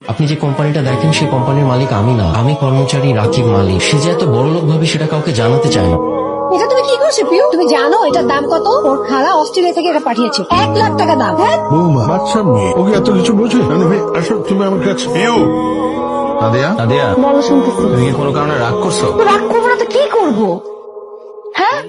আপনি যে কোম্পানিটা দেখেন সেই কোম্পানির মালিক আমি না, আমি কর্মচারী রাকিব মালিক। সে যে এত বড় লোক ভাবে সেটা কাউকে জানাতে চায় না। এটা তুমি কি করছো পিউ? তুমি জানো এটার দাম কত? ওর খালা অস্ট্রেলিয়া থেকে এটা পাঠিয়েছে, 1,00,000 টাকা দাম। হ্যাঁ বৌমা বাচ্চা মেয়ে ওকে এত কিছু বোঝে? নানু ভাই আসো তুমি আমার কাছে। নাদিয়া, নাদিয়া, বলো, শুনতেছি। তুমি কি কোনো কারণে রাগ করছো? তো রাগ করবো না তো কি করবো? হ্যাঁ,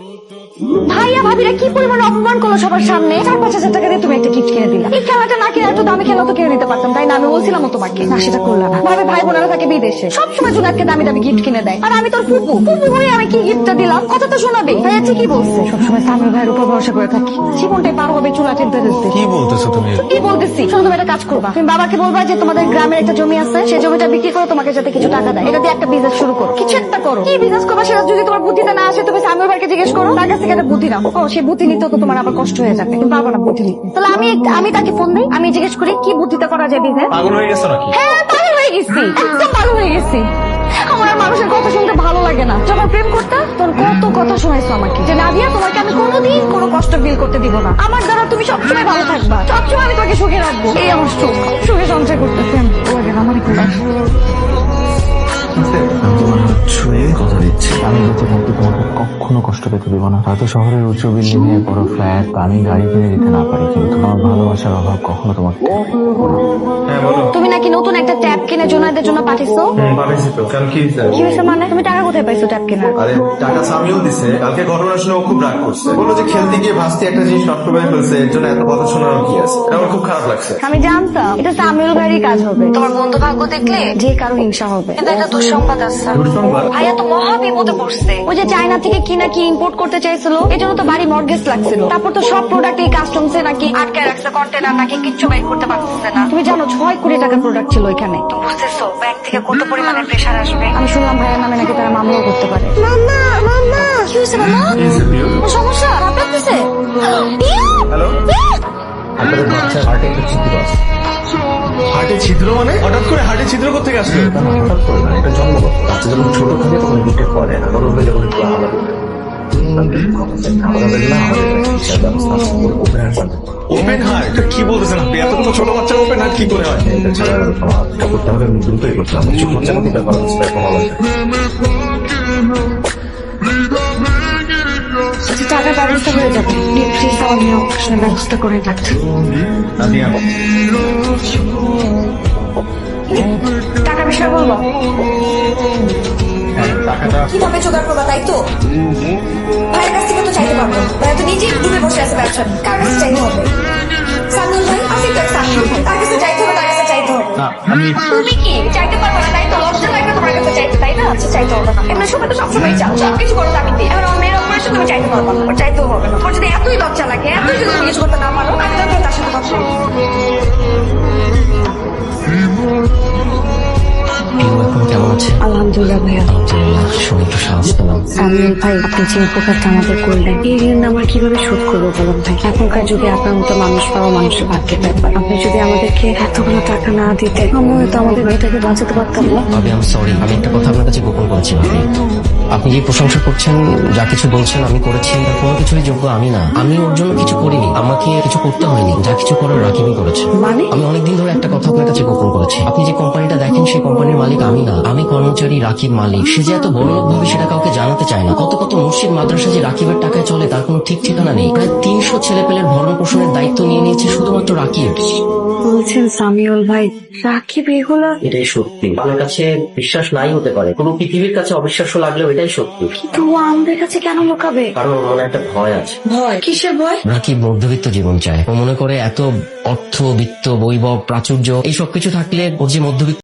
ভাইয়া ভাবিরা কি পরিমাণ অপমান করলো সবার সামনে। 4-5 হাজার টাকা দিয়ে তুমি একটা গিফট কিনে দিলা। এই খেলাটা না কিনে একটু দামি খেলা তো কিনে দিতে পারতাম, তাই না? আমি বলছিলাম তোমাকে, না সেটা করলাম না। ভাবে ভাই বোনেরা থাকে বিদেশে, সবসময় জুনাতকে দামি দামি গিফট কিনে দেয়, আর আমি তোর ফুপু ফুপু হয়ে আমি কি গিফটটা দিলাম? কথা তো শোনাবে। ভাইয়া ঠিকই বলছে, সবসময় সামির ভাইয়ের উপর ভরসা করে থাকি, জীবনটাই পার হবে চুলা টেনতে দিতে। কি বলতেছো তুমি? কি বলতেছি? শোনো, তুমি একটা কাজ করবা, তুমি বাবাকে বলবা যে তোমাদের গ্রামের একটা জমি আছে, সেই জমিটা বিক্রি করে তোমাকে যাতে কিছু টাকা দেয়, এটা দিয়ে একটা বিজনেস শুরু করো, কিছু একটা করো। কি বিজনেস করবা সেটা যদি তোমার বুদ্ধিতে না আসে, তুমি সামির ভাইকে জিজ্ঞেস করো, তার কাছ থেকে একটা বুদ্ধি নাও। ও সেই বুদ্ধি নিতে তো তোমার আবার কষ্ট হয়ে যাবে, তুমি পারবো না বুদ্ধি নিতে। তাহলে আমি তাকে ফোন দিই, আমি জিজ্ঞেস করি কি বুদ্ধিতে করা যায় বিজনেস। পাগল হয়ে গেছো নাকি? হ্যাঁ, পাগল হয়ে গেছি, একদম পাগল হয়ে গেছি। আমার আর মানুষের কথা শুনতে ভালো লাগে না। যখন প্রেম করতে তোর কত কথা শোনাইছো আমাকে, যে নাদিয়া তোমাকে আমি কোনোদিন কোনো কষ্ট ফিল করতে দিব না, আমার দ্বারা তুমি সবসময় ভালো থাকবা, সবসময় আমি তোমাকে সুখে রাখবো। এই আমার সুখ, সুখে সংসার করতেছি আমি। লাগে না আমারই কোনো আমি তোমার হাত ছুঁয়ে কথা দিচ্ছি, আমি বেঁচে থাকতে তোমাকে কখনো কষ্ট পেতে দিব না। হয়তো শহরের উচ্চ বিল্ডিং এ বড় ফ্ল্যাট আমি গাড়ি কিনে দিতে না পারি, কিন্তু আমার ভালোবাসার অভাব কখনো তোমাকে। হ্যাঁ বলো। তুমি নাকি নতুন একটা ট্যাব কিনে জোনাইদের জন্য পাঠিয়েছো? পাঠিয়েছি তো, কেন কি হয়েছে? কি হয়েছে মানে? তুমি টাকা কোথায় পাইছো ট্যাব কেনার? আরে টাকা সামিও দিছে, কালকে ঘটনা শুনে ও খুব রাগ করছে, বললো যে খেলতে গিয়ে ভাস্তি একটা জিনিস নষ্ট করে ফেলছে, এর জন্য এত কথা শোনার কি আছে। এটা আমার খুব খারাপ লাগছে। আমি জানতাম এটা সামিউল ভাইয়েরই কাজ হবে। তোমার বন্ধু ভাগ্য দেখলে যে কারো হিংসা হবে, কিন্তু একটা দুঃসংবাদ আছে। ভাইয়া তো মহা বিপদে পড়ছে। ওই যে চায়না থেকে কি নাকি ইম্পোর্ট করতে চাইছিল, এই জন্য তো বাড়ি মর্গেজ লাগছিল। তারপর তো সব প্রোডাক্ট এই কাস্টমসে নাকি আটকে রাখছে, কন্টেনার নাকি কিচ্ছু বাইর করতে পারতেছে না। তুমি জানো 6 কোটি টাকার প্রোডাক্ট ছিল ওইখানে। তুমি বুঝতেছো ব্যাংক থেকে কত পরিমাণের প্রেসার আসবে? আমি শুনলাম ভাইয়ার নামে নাকি তারা মামলাও করতে পারে। মাম্মা মাম্মা কি হয়েছে মাম্মা? কোনো সমস্যা? আপনারতেছে? হ্যালো, আপনাদের বাচ্চার হার্টে একটা ছিদ্র আছে। হার্টে ছিদ্র মানে? হঠাৎ করে হার্টে ছিদ্র করতে আসলো? হঠাৎ করে না, এটা জন্মগত। বাচ্চা যখন ছোট থাকে তখন গিটে পড়ে না, বড় হয়ে যখন একটু আলাদা ওপেন হার্ট কি বলতেছেন আপনি? এত ছোট বাচ্চা ওপেন হার্ট কি করে হয়? এটা ছাড়া করতে হবে, আমি দ্রুতই করতাম। কিছু খরচা করতে ব্যাপার হচ্ছে, টাকার ব্যবস্থা করে যাবে, প্লিজ আমার মেয়ে অপারেশনের ব্যবস্থা করে রাখতে। টাকার বিষয় বলবো, টাকাটা কিভাবে জোগাড় করবা তাই তো? ভাইয়ের কাছ থেকে তো চাইতে পারবো না, ভাইয়া তো নিজেই ডুবে বসে আছে ব্যবসা। কার কাছে চাইতে হবে? সামিউল ভাই আছে তো, সামিউল ভাই, তার কাছে চাইতে হবে, তার কাছে চাইতে হবে। তুমি কি চাইতে পারবো না তাই তো? লজ্জা লাগবে তোমার কাছে চাইতে, তাই না? আচ্ছা চাইতে হবে না, এমনি সময় তো সবসময় চাও, সবকিছু করো আমি দিই। এবার আমার মেয়ের অপারেশন তুমি চাইতে পারবো না, চাইতেও হবে না। তোমার যদি এতই লজ্জা লাগে, এতই যদি তুমি কিছু করতে না পারো, আমি তারপরে তার সাথে কথা বলবো। এখন কেমন আছে? আলহামদুলিল্লাহ ভাইয়া। আলহামদুলিল্লাহ, শুনে একটু সাহস পেলাম। সামিউল ভাই, আপনি যে উপকারটা আমাদের করলেন, এই ঋণ আমরা কিভাবে শোধ করবো বলুন ভাই? এখনকার যুগে আপনার মতো মানুষ পাওয়া মানুষের ভাগ্যের ব্যাপার। আপনি যদি আমাদেরকে এতগুলো টাকা না দিতে, আমরা হয়তো আমাদের মেয়েটাকে বাঁচাতে পারতাম না। ভাবি আমি সরি, আমি একটা কথা আপনার কাছে গোপন করেছি ভাবি। আপনি যে প্রশংসা করছেন, যা কিছু বলছেন আমি করেছি, তার কোনো কিছুই যোগ্য আমি না। আমি ওর জন্য কিছু করিনি, আমাকে কিছু করতে হয়নি, যা কিছু করার রাকিবই করেছে। মানে? আমি অনেকদিন ধরে একটা কথা আপনার কাছে গোপন করেছি। আপনি যে কোম্পানিটা দেখেন সেই কোম্পানির মালিক আমি না, আমি কর্মচারী রাকিব মালিক। সে যে এত বড় লোক ভাবে সেটা কাউকে জানাতে চায় না। কত কত মসজিদ মাদ্রাসা যে রাকিবের টাকায় চলে তার কোনো ঠিক ঠিকানা নেই। প্রায় 300 ছেলেপেলের ভরণ পোষণের দায়িত্ব নিয়ে নিয়েছে শুধুমাত্র রাকিব। বলছেন সামিউল ভাই, রাকিব এগুলা? এটাই সত্যি, আমার কাছে বিশ্বাস নাই হতে পারে, পুরো পৃথিবীর কাছে অবিশ্বাস্য লাগলেও এটাই সত্যি। কিন্তু ও আমাদের কাছে কেন লুকাবে? কারণ ওর মনে একটা ভয় আছে। ভয়? কিসের ভয়? রাকিব মধ্যবিত্ত জীবন চায়। ও মনে করে এত অর্থ, বিত্ত, বৈভব, প্রাচুর্য এই সবকিছু থাকলে ওর যে মধ্যবিত্ত